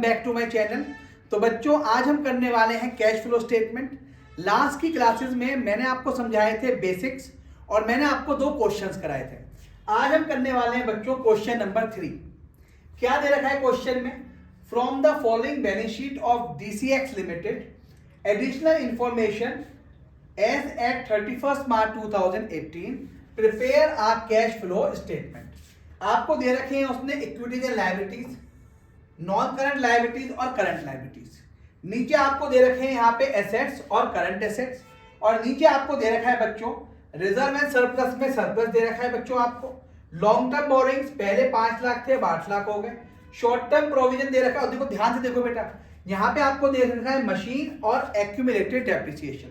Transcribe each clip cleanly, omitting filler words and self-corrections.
Welcome back to my channel. तो बच्चों आज हम करने वाले हैं कैश फ्लो स्टेटमेंट। लास्ट की क्लासेस में मैंने आपको समझाए थे बेसिक्स और मैंने आपको दो क्वेश्चंस कराए थे। आज हम करने वाले हैं बच्चों क्वेश्चन नंबर 3। क्या दे रखा है क्वेश्चन में? From the following balance sheet of DCX limited additional information as at 31 March 2018 prepare a cash flow statement. आपको दे रखे हैं उसने equities and liabilities, non current liabilities और करंट लायबिलिटीज। नीचे आपको दे रखे हैं यहाँ पे एसेट्स और करंट एसेट्स, और नीचे आपको दे रखा है बच्चों रिजर्व एंड सरप्लस में सरप्लस दे रखा है बच्चों आपको। लॉन्ग टर्म बोरिंग्स पहले 5 लाख थे, 8 लाख हो गए। शॉर्ट टर्म प्रोविजन दे रखा है, और देखो ध्यान से देखो बेटा, यहाँ पे आपको दे रखा है मशीन और एक्यूमुलेटेड डेप्रिसिएशन।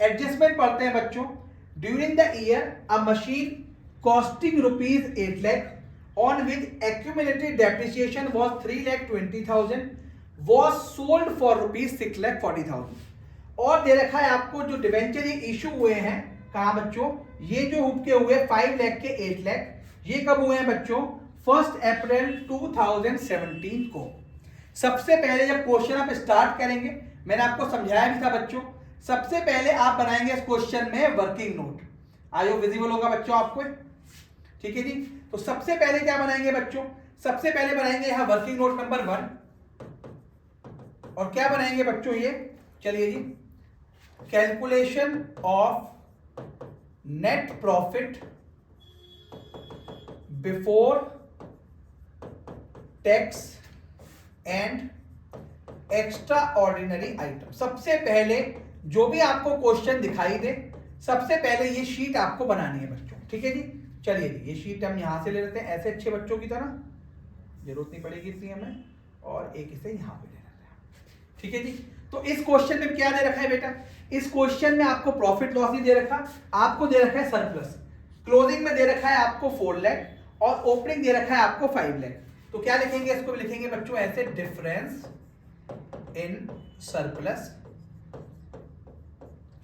एडजस्टमेंट पढ़ते हैं बच्चों। During the year a machine costing ₹8 lakh on which accumulated depreciation was 3,20,000 was sold for ₹6,40,000। और दे रखा है आपको जो डिवेंचर ये इशू हुए हैं, कहा बच्चों, ये जो हुए हुए 5 लाख के 8 लाख, ये कब हुए हैं बच्चों? 1 अप्रैल 2017 को। सबसे पहले जब क्वेश्चन आप स्टार्ट करेंगे, मैंने आपको समझाया भी था बच्चों, सबसे पहले आप बनाएंगे इस क्वेश्चन में working note. I hope visible होगा बच्चों आपको, ठीक है जी। तो सबसे पहले क्या बनाएंगे बच्चों? सबसे पहले बनाएंगे यहां वर्किंग नोट नंबर 1। और क्या बनाएंगे बच्चों ये? चलिए जी, calculation of net profit before tax and extraordinary item. सबसे पहले जो भी आपको क्वेश्चन दिखाई दे, सबसे पहले ये शीट आपको बनानी है बच्चों, ठीक है जी। चलिए जी, ये शीट हम यहां से ले लेते हैं, ऐसे अच्छे बच्चों की तरह, जरूरत नहीं पड़ेगी इतनी हमें, और एक इसे यहां पे ले लेते हैं, ठीक है जी। तो इस क्वेश्चन में क्या दे रखा है बेटा? इस क्वेश्चन में आपको प्रॉफिट लॉस नहीं दे रखा, आपको दे रखा है सरप्लस। क्लोजिंग में दे रखा है आपको 4 लाख और ओपनिंग दे रखा है आपको 5 लाख। तो क्या लिखेंगे? इसको लिखेंगे बच्चों ऐसे, डिफरेंस इन सरप्लस।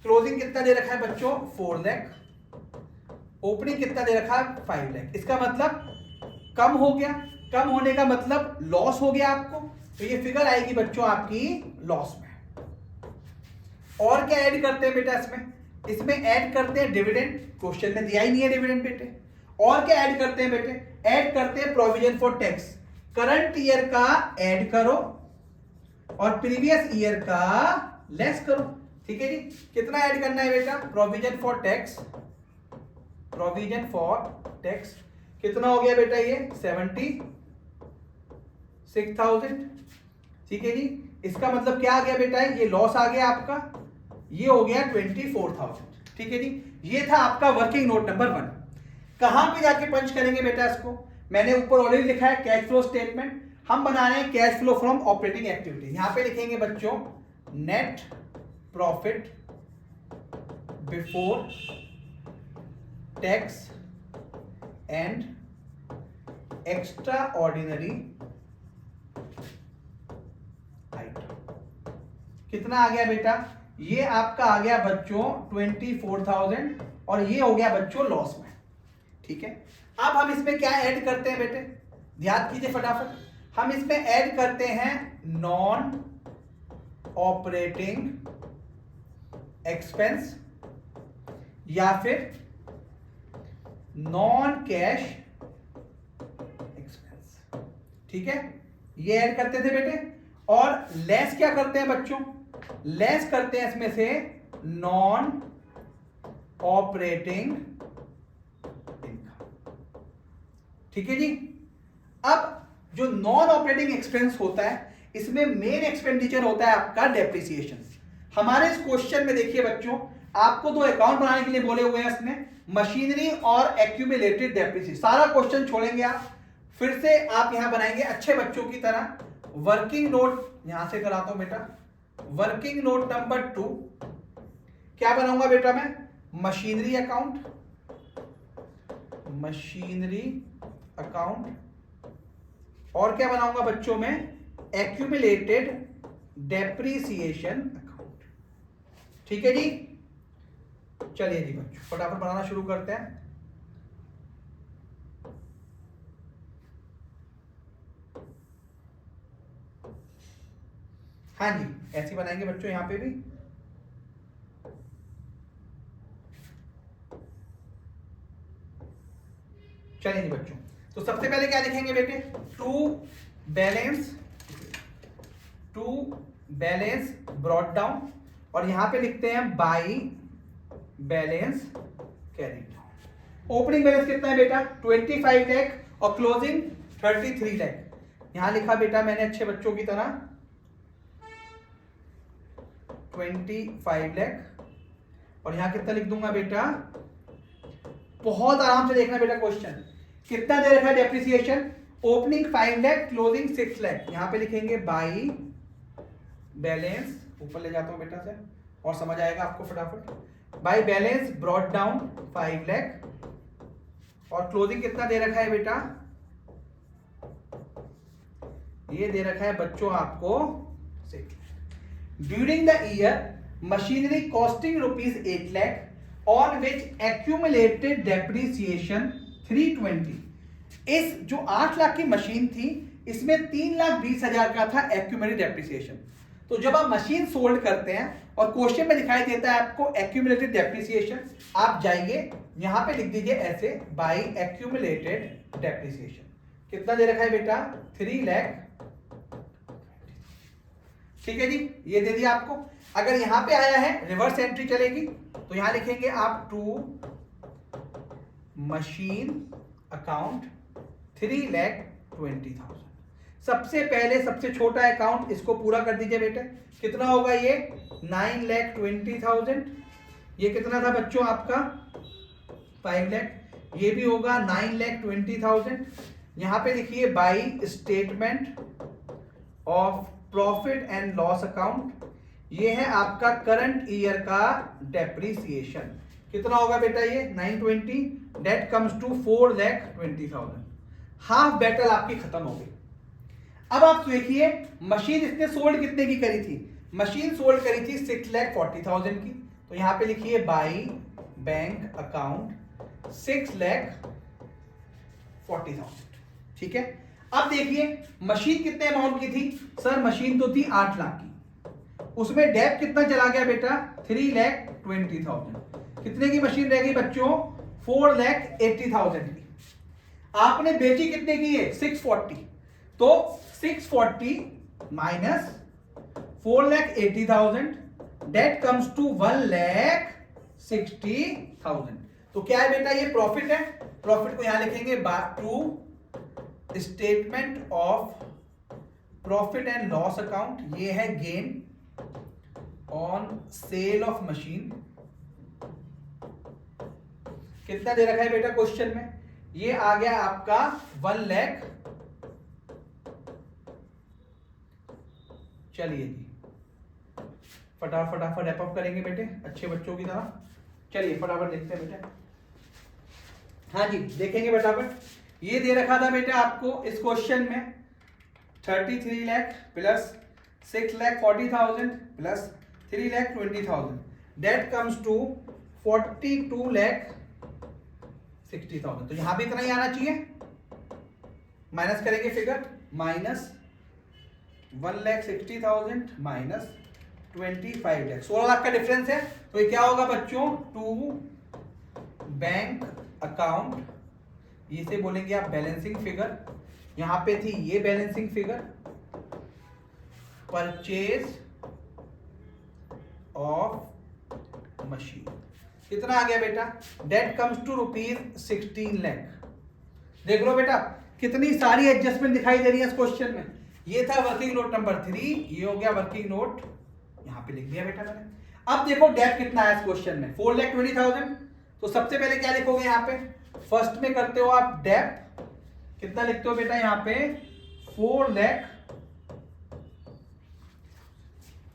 क्लोजिंग कितना दे रखा है बच्चों? 4 लाख। ओपनिंग कितना दे रखा है? 5 लाख। इसका मतलब कम हो गया, कम होने का मतलब लॉस हो गया आपको, तो ये फिगर आएगी बच्चों आपकी लॉस में। और क्या ऐड करते हैं बेटा इसमें? इसमें ऐड करते हैं डिविडेंड, क्वेश्चन में दिया ही नहीं है डिविडेंड बेटे। और क्या ऐड करते हैं बेटे? ऐड करते हैं provision for tax. Current year का ऐड करो और प्रीवियस ईयर का लेस करो, ठीक है जी। कितना ऐड करना है बेटा? Provision for tax, provision for tax कितना हो गया बेटा? ये 76,000, ठीक है जी। इसका मतलब क्या आ गया बेटा? ये लॉस आ गया आपका, ये हो गया 24,000, ठीक है जी। ये था आपका वर्किंग नोट नंबर 1। कहां पे जाके पंच करेंगे बेटा इसको? मैंने ऊपर ऑलरेडी लिखा है कैश फ्लो स्टेटमेंट। हम बना रहे हैं cash flow from operating activity. यहां पे लिखेंगे बच्चों net profit before tax and extraordinary item. कितना आ गया बेटा? ये आपका आ गया बच्चों 24,000 और ये हो गया बच्चों लॉस में, ठीक है। अब हम इसमें क्या ऐड करते हैं बेटे? ध्यान कीजिए फटाफट। हम इसमें ऐड करते हैं नॉन ऑपरेटिंग एक्सपेंस या फिर नॉन कैश एक्सपेंस, ठीक है। ये ऐड करते थे बेटे। और लेस क्या करते हैं बच्चों? लेस करते हैं इसमें से नॉन ऑपरेटिंग इनकम, ठीक है जी। अब जो नॉन ऑपरेटिंग एक्सपेंस होता है, इसमें मेन एक्सपेंडिचर होता है आपका डेप्रिसिएशन। हमारे इस क्वेश्चन में देखिए बच्चों, आपको 2 अकाउंट बनाने के लिए बोले हुए हैं इसमें, मशीनरी और एक्यूमुलेटेड डेप्रिसिएशन। सारा क्वेश्चन छोड़ेंगे आप, फिर से आप यहां बनाएंगे अच्छे बच्चों की तरह। वर्किंग नोट यहां से कराता हूं बेटा, वर्किंग नोट नंबर 2 क्या बनाऊंगा बेटा मैं? Machinery account, machinery account. और क्या बनाऊंगा बच्चों में? एक्यूमुलेटेड डेप्रिसिएशन अकाउंट, ठीक है जी। चलिए जी बच्चों फटाफट बनाना शुरू करते हैं। हाँ जी, ऐसे बनाएंगे बच्चों यहाँ पे भी। चलिए जी बच्चों, तो सबसे पहले क्या लिखेंगे बेटे, टू बैलेंस ब्रॉट डाउन, और यहां पे लिखते हैं by balance carried down. Opening balance कितना है बेटा 25 लाख और क्लोजिंग 33 लाख। यहां लिखा बेटा मैंने अच्छे बच्चों की तरह 25 लाख, और यहां कितना लिख दूंगा बेटा, बहुत आराम से देखना बेटा क्वेश्चन कितना दे रखा है depreciation, opening 5 lakh closing 6 lakh. यहां पे लिखेंगे बाई बैलेंस, ऊपर ले जाता हूं बेटा से और समझ आएगा आपको फटाफट, by balance brought down 5 lakh, और क्लोजिंग कितना दे रखा है बेटा, ये दे रखा है बच्चों आपको 6 lakh. During the year machinery costing ₹8 lakh on which accumulated depreciation 320। इस जो 8 लाख की मशीन थी इसमें 3,20,000 का था एक्यूमुलेटेड डेप्रिसिएशन। तो जब आप मशीन सोल्ड करते हैं और क्वेश्चन में दिखाई देता है आपको एक्यूमुलेटेड डेप्रिसिएशन, आप जाइए यहां पे लिख दीजिए ऐसे बाई एक्यूमुलेटेड डेप्रिसिएशन। कितना दे रखा है बेटा 3 लाख, ठीक है जी, ये दे दिया आपको। अगर यहां पे आया है रिवर्स एंट्री चलेगी, तो यहां लिखेंगे आप टू मशीन अकाउंट 3,20,000। सबसे पहले सबसे छोटा अकाउंट इसको पूरा कर दीजिए बेटे, कितना होगा ये 9,20,000। ये कितना था बच्चों आपका 5 लाख, ये भी होगा 9,20,000। यहां पे लिखिए by statement of profit and loss account, ये है आपका करंट ईयर का डेप्रिसिएशन। कितना होगा बेटा ये 920, that comes to 4,20,000। Half battle आपकी खत्म हो गई। अब आप देखिए मशीन इसने सोल्ड कितने की करी थी, मशीन सोल्ड करी थी 6,40,000 की, तो यहां पे लिखिए बाई बैंक अकाउंट 6,40,000, ठीक है। अब देखिए मशीन कितने अमाउंट की थी, सर मशीन तो थी 8 लाख की, उसमें डेप कितना चला गया बेटा 3,20,000। कितने की मशीन रह गई बच्चों 4,80,000 की। आपने बेची कितने की है 640, तो 640 माइनस 4,80,000 डेट कम्स टू 1,60,000। तो क्या है बेटा ये प्रॉफिट है, प्रॉफिट को यहां लिखेंगे to statement of profit and loss account, ये है gain on sale of machine. कितना दे रखा है बेटा क्वेश्चन में, ये आ गया आपका 1 लाख। चलिए जी फटाफट रैप अप करेंगे बेटे अच्छे बच्चों की तरह। चलिए फटाफट देखते हैं बेटे, हाँ जी देखेंगे फटाफट। ये दे रखा था बेटा आपको इस क्वेश्चन में 33 lakh plus 6,40,000 plus 3,20,000, that comes to 42,60,000। तो यहां भी इतना ही आना चाहिए, माइनस करेंगे figure, minus 1,60,000 minus 25 lakh, 16 lakh का डिफरेंस है। तो ये क्या होगा बच्चों टू बैंक अकाउंट, इसे बोलेंगे आप बैलेंसिंग फिगर। यहां पे थी ये balancing figure, purchase of machine. कितना आ गया बेटा, डेट कम्स टू ₹16 लाख। देख लो बेटा कितनी सारी एडजस्टमेंट दिखाई दे रही है इस क्वेश्चन में। ये था वर्किंग नोट नंबर 3, ये हो गया वर्किंग नोट, यहां पे लिख दिया बेटा मैंने। अब देखो डेट कितना है इस क्वेश्चन में 4,20,000। तो सबसे पहले क्या लिखोगे यहां पे, फर्स्ट में करते हो आप डेट, कितना लिखते हो बेटा यहां पे 4 लाख,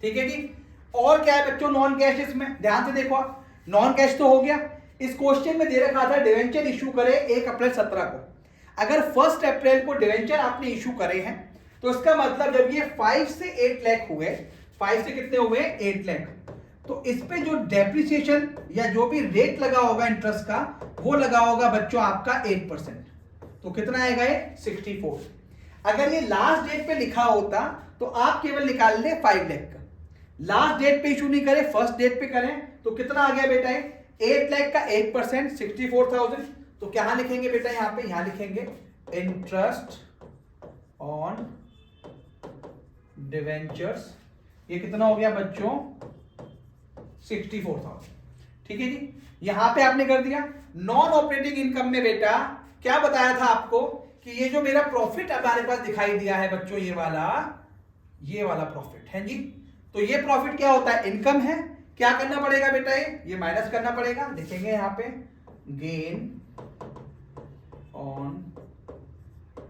ठीक है जी। और क्या है बच्चों नॉन कैश, इसमें ध्यान से देखो आप, नॉन कैश तो हो गया। इस क्वेश्चन में दे रखा था डिवेंचर इशू करे 1 अप्रैल 17 को। अगर 1 अप्रैल को डिवेंचर आपने इशू करे हैं तो इसका मतलब जब ये 5 से 8 लाख हुए, 5 से कितने हुए 8 लाख, तो इस पे जो डेप्रिसिएशन या जो भी रेट लगा होगा इंटरेस्ट का वो लगा होगा बच्चों आपका 8%। तो कितना आएगा ये 64। अगर ये लास्ट डेट पे लिखा होता तो आप केवल निकाल ले 5 लाख का, लास्ट डेट पे इशू नहीं करें, फर्स्ट डेट पे करें, तो कितना आ गया बेटा ये 8 लाख का 8% 64,000। तो क्या लिखेंगे बेटा यहां पे, यहां लिखेंगे इंटरेस्ट ऑन डिवेंचर्स, ये कितना हो गया बच्चों 64,000। ठीक है जी, यहां पे आपने कर दिया। नॉन ऑपरेटिंग इनकम में बेटा क्या बताया था आपको कि ये जो मेरा प्रॉफिट हमारे पास दिखाई दिया है बच्चों, ये वाला प्रॉफिट है जी, तो ये प्रॉफिट क्या होता है, इनकम है। क्या करना पड़ेगा बेटा, ये माइनस करना पड़ेगा। देखेंगे यहां पे gain on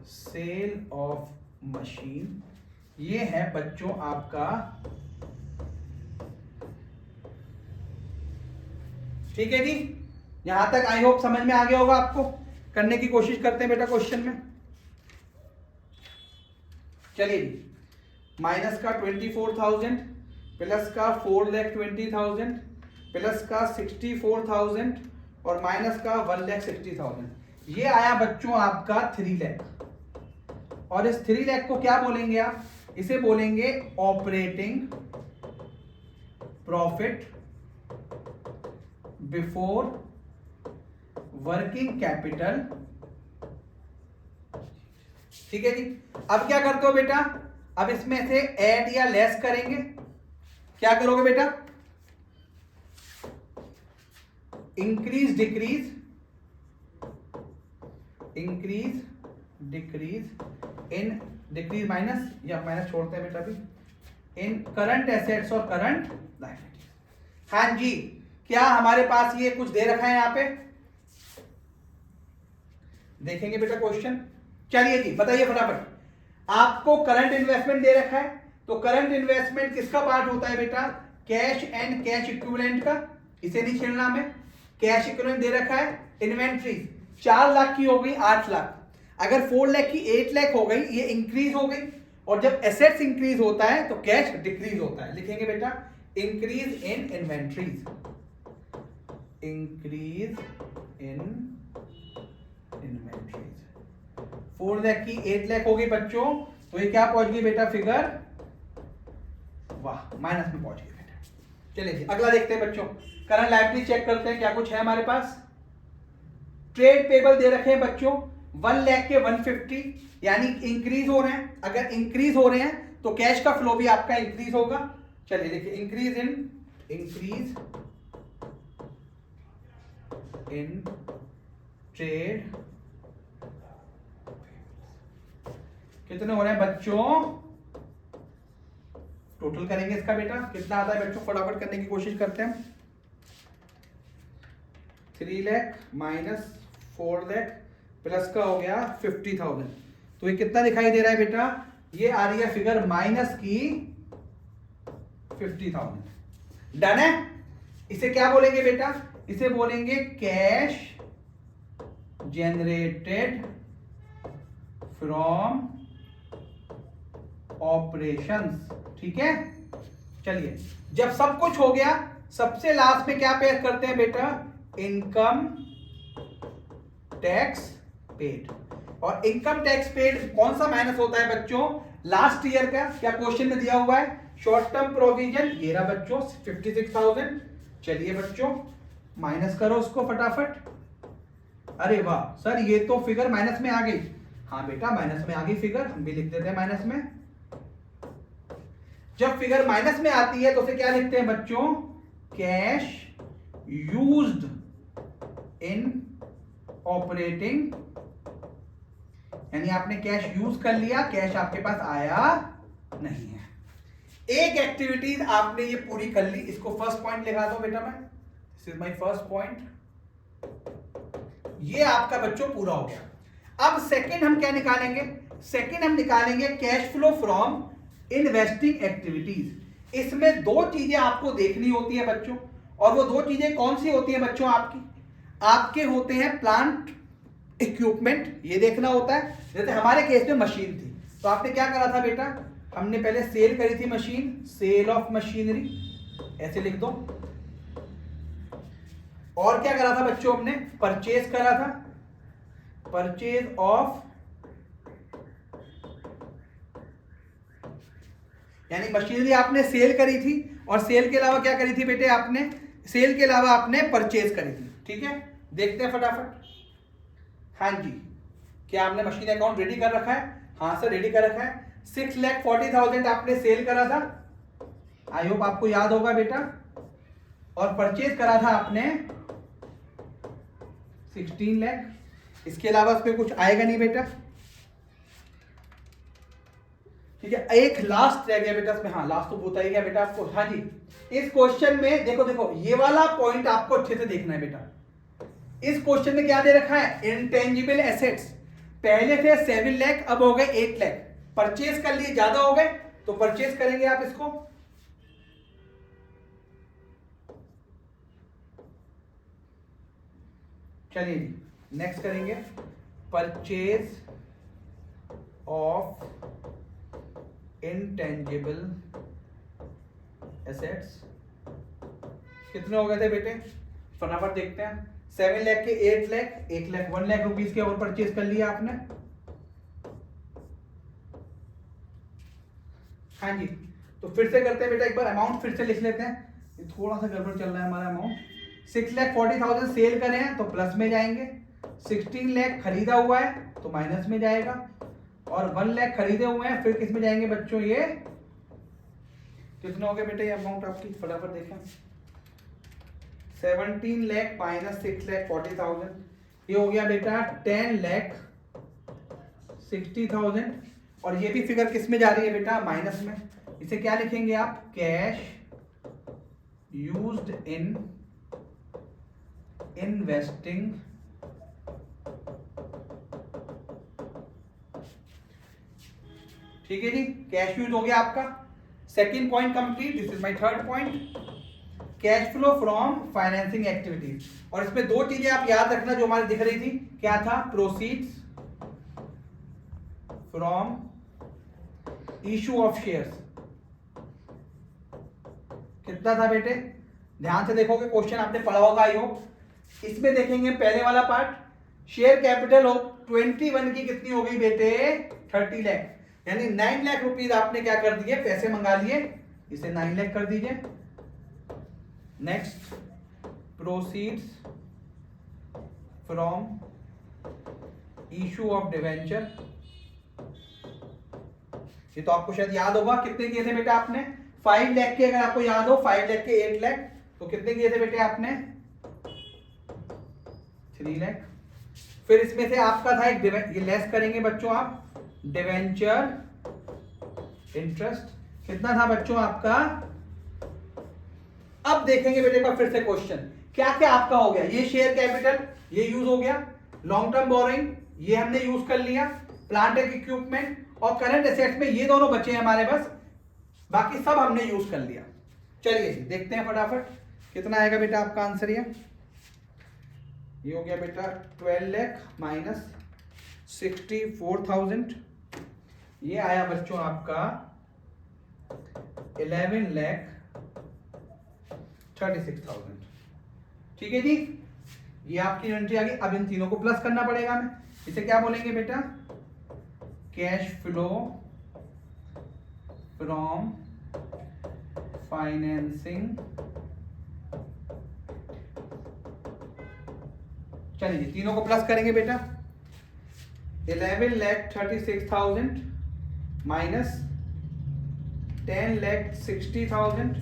sale of machine, ये है बच्चों आपका, ठीक है जी। यहां तक आई होप समझ में आ गया होगा आपको। करने की कोशिश करते हैं बेटा क्वेश्चन में। चलिए जी, माइनस का 24,000 प्लस का 4,20,000 प्लस का 64,000 और माइनस का 1,60,000, ये आया बच्चों आपका 3 लाख। और इस 3 लाख को क्या बोलेंगे आप, इसे बोलेंगे operating profit before working capital. ठीक है जी, अब क्या करते हो बेटा, अब इसमें से ऐड या लेस करेंगे। क्या करोगे बेटा, increase decrease, increase decrease in, decrease minus या माइनस छोड़ते हैं बेटा अभी, इन करंट एसेट्स और करंट लायबिलिटीज। हाँ जी, क्या हमारे पास ये कुछ दे रखा है यहां पे, देखेंगे बेटा क्वेश्चन। चलिए जी बताइए फटाफट, आपको करंट इन्वेस्टमेंट दे रखा है, तो करंट इन्वेस्टमेंट किसका पार्ट होता है बेटा, कैश एंड कैश इक्विवेलेंट का, इसे नहीं छेड़ना हमें। कैश इक्विवेलेंट दे रखा है, इन्वेंट्री 4 लाख की हो गई 8 लाख, अगर 4 लाख की 8 लाख हो गई, ये इंक्रीज हो गई। और जब एसेट्स इंक्रीज होता है तो कैश डिक्रीज होता है, लिखेंगे बेटा increase in inventories, increase in inventories. 4 lakh की 8 लाख हो गई बच्चों, तो ये क्या पहुंच गई बेटा फिगर, वाह माइनस में पहुंच गई बेटा। चलिए जी अगला देखते हैं बच्चों, करंट लायबिलिटी चेक करते हैं क्या कुछ है हमारे पास। ट्रेड पेबल दे रखे हैं बच्चों 1 लाख के 150, यानी इंक्रीज हो रहे हैं। अगर इंक्रीज हो रहे हैं तो कैश का फ्लो भी आपका इंक्रीज होगा। चलिए देखिए, इंक्रीज इन ट्रेड, कितने हो रहे हैं बच्चों, टोटल करेंगे इसका बेटा कितना आता है बच्चों, फटाफट करने की कोशिश करते हैं। 3 लाख माइनस 4 लाख प्लस का हो गया 50,000, तो ये कितना दिखाई दे रहा है बेटा, ये आ रही है फिगर माइनस की 50,000। डन है, इसे क्या बोलेंगे बेटा, इसे बोलेंगे कैश जनरेटेड फ्रॉम ऑपरेशंस। ठीक है, चलिए जब सब कुछ हो गया, सबसे लास्ट में क्या पे करते हैं बेटा, इनकम टैक्स पेड। और इनकम टैक्स पेड कौन सा माइनस होता है बच्चों, लास्ट ईयर का। क्या क्वेश्चन में दिया हुआ है, शॉर्ट टर्म प्रोविजन, ये रहा बच्चों 56,000। चलिए बच्चों माइनस करो उसको फटाफट। अरे वाह सर, ये तो फिगर माइनस में आ गई। हाँ बेटा माइनस में आ गई फिगर, हम भी लिख देते हैं माइनस में। जब फिगर माइनस में आती है तो उसे क्या लिखते हैं बच्चों, कैश यूज्ड इन ऑपरेटिंग, यानी आपने कैश यूज कर लिया, कैश आपके पास आया नहीं है। एक एक्टिविटीज आपने ये पूरी कर ली, इसको फर्स्ट पॉइंट लिखा दो बेटा, मैं this is my first point, ये आपका बच्चों पूरा हो गया। अब सेकंड हम क्या निकालेंगे, सेकंड हम निकालेंगे cash flow from investing activities. इसमें दो चीजें आपको देखनी होती है बच्चों, और वो दो चीजें कौन सी होती है बच्चों, आपके होते हैं प्लांट इक्विपमेंट, ये देखना होता है। जैसे हमारे केस में मशीन थी, तो आपने क्या करा था बेटा, हमने पहले सेल करी थी मशीन, सेल ऑफ मशीनरी, ऐसे लिख दो। और क्या करा था बच्चों, हमने परचेज करा था, परचेज ऑफ यानी मशीनरी आपने सेल करी थी और सेल के अलावा क्या करी थी बेटे आपने, सेल के अलावा आपने परचेज करी थी। ठीक है, देखते हैं फटाफट। हाँ जी, क्या आपने मशीन अकाउंट रेडी कर रखा है? हाँ सर रेडी कर रखा है। 6,40,000 आपने सेल करा था, आई होप आपको याद होगा बेटा, और परचेज करा था आपने 16 लाख। इसके अलावा इसमें कुछ आएगा नहीं बेटा। ठीक है, एक लास्ट रह गया बेटा इसमें। हाँ लास्ट तो बता ही गया बेटा आपको। हाँ जी, इस क्वेश्चन में देखो देखो ये वाला पॉइंट आपको अच्छे से देखना है बेटा। इस क्वेश्चन में क्या दे रखा है? इंटेंजिबल एसेट्स पहले थे 7 लाख, अब हो गए 8 लाख। परचेज कर लिए, ज्यादा हो गए तो परचेज करेंगे आप इसको। चलिए जी नेक्स्ट करेंगे, परचेज ऑफ इंटेंजिबल एसेट्स। कितने हो गए थे बेटे? फटाफट देखते हैं। 7 लाख के 8 लाख, 1 लाख 1 लाख रुपीज के और परचेज कर लिया आपने। हाँ जी, तो फिर से करते हैं बेटा, एक बार अमाउंट फिर से लिख लेते हैं, ये थोड़ा सा गड़बड़ चल रहा है हमारा अमाउंट। 6,40,000 सेल करे हैं तो प्लस में जाएंगे, 16 लाख खरीदा हुआ है तो माइनस में जाएगा, और 1 लाख खरीदे हुए हैं फिर किस में जाएंगे बच्चों? ये कितने हो गए बेटे ये अमाउंट आपकी? फटाफट देखें। 17 लाख माइनस 6,40,000, ये हो गया बेटा 10,60,000। और ये भी फिगर किस में जा रही है बेटा? माइनस में। इसे क्या लिखेंगे आप? कैश यूज्ड इन इन्वेस्टिंग ठीक है जी, कैश यूज हो गया आपका। Second point complete. This is my third point, cash flow from financing activities. और इसमें दो चीजें आप याद रखना जो हमारी दिख रही थी। क्या था? Proceeds from issue of shares. कितना था बेटे? ध्यान से देखोगे, क्वेश्चन आपने पढ़ा होगा आई होप। इसमें देखेंगे पहले वाला पार्ट, शेयर कैपिटल ऑफ 21 की कितनी हो गई बेटे? 30 लाख। यानी 9 लाख रुपीज आपने क्या कर दिए? पैसे मंगा लिए, इसे 9 लाख कर दीजिए। Next, proceeds from issue of debenture. ये तो आपको शायद याद होगा, कितने किए थे बेटा आपने? 5 लाख के, अगर आपको याद हो 5 लाख के 8 लाख, तो कितने किए थे बेटे आपने? 3 लाख। फिर इसमें से आपका था एक, ये लेस करेंगे बच्चों आप, डिवेंचर इंटरेस्ट। कितना था बच्चों आपका? अब देखेंगे बेटे का फिर से क्वेश्चन, क्या क्या आपका हो गया? ये शेयर कैपिटल ये यूज हो गया, लॉन्ग टर्म बोरोइंग ये हमने यूज कर लिया, प्लांट एंड इक्विपमेंट और करंट एसेट्स में ये दोनों बचे हैं हमारे पास, बाकी सब हमने यूज कर लिया। चलिए जी देखते हैं फटाफट कितना आएगा बेटा आपका आंसर। ये हो गया बेटा 12 लाख माइनस 64,000, ये आया बच्चों आपका 11,36,000। ठीक है जी, ये आपकी इन्वेंट्री आ गई। अब इन तीनों को प्लस करना पड़ेगा हमें। इसे क्या बोलेंगे बेटा? Cash flow from financing. चलिए तीनों को प्लस करेंगे बेटा। 11,36,000 माइनस 10,60,000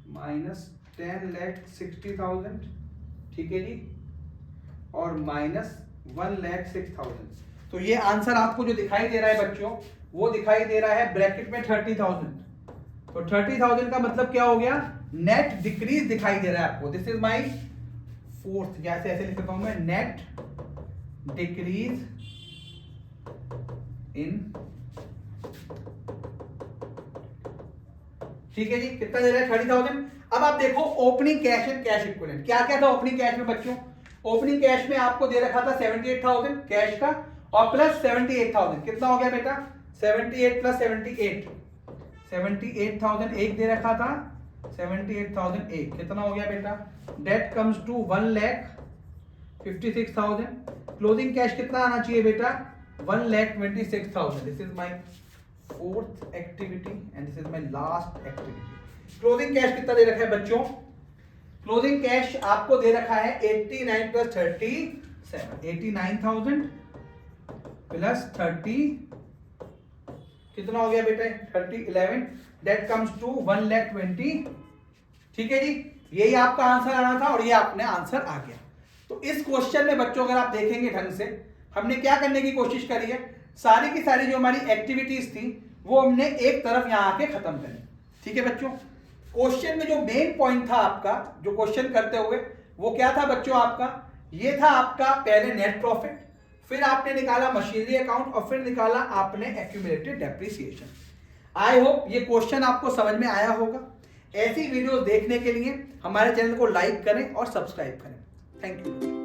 माइनस 10,60,000। ठीक है जी, और माइनस 1,06,000। तो ये आंसर आपको जो दिखाई दे रहा है बच्चों, वो दिखाई दे रहा है ब्रैकेट में 30,000। तो 30,000 का मतलब क्या हो गया? नेट डिक्रीज दिखाई दे रहा है आपको। दिस इज माई फोर्थ, जैसे ऐसे लिख सकता हूं मैं, नेट डिक्रीज इन। ठीक है जी, कितना दे रहा है? 30,000। अब आप देखो opening cash and cash equivalent, क्या क्या था ओपनिंग कैश में बच्चों? ओपनिंग कैश में आपको दे रखा था 78,000 कैश का, और प्लस 78,000। कितना हो गया बेटा? 78 प्लस 78, 78,000 एक दे रखा था, 78,000 एक, कितना हो गया बेटा? That comes to 1,56,000। Closing cash कितना आना चाहिए बेटा? 1,26,000. This is my fourth activity and this is my last activity. Closing cash कितना दे रखा है बच्चों? क्लोजिंग कैश आपको दे रखा है 89 प्लस 37, 89,000 प्लस 30 कितना हो गया बेटा? 11 दैट कम्स टू 1,20,000. ठीक है जी, यही आपका आंसर आना था और ये आपने आंसर आ गया. तो इस क्वेश्चन में बच्चों अगर आप देखेंगे ढंग से, हमने क्या करने की कोशिश करी है, सारी की सारी जो हमारी एक्टिविटीज थी वो हमने एक तरफ यहां आके खत्म करी. ठीक है बच्चों, क्वेश्चन में जो मेन पॉइंट था आपका, जो क्वेश्चन करते हुए, वो क्या था बच्चों? आपका ये था आपका पहले नेट प्रॉफिट, फिर आपने निकाला मशीनरी अकाउंट और फिर निकाला आपने एक्यूमुलेटेड डेप्रिसिएशन. आई होप ये क्वेश्चन आपको समझ में आया होगा. ऐसी वीडियोस देखने के लिए हमारे चैनल को लाइक करें और सब्सक्राइब करें. Thank you.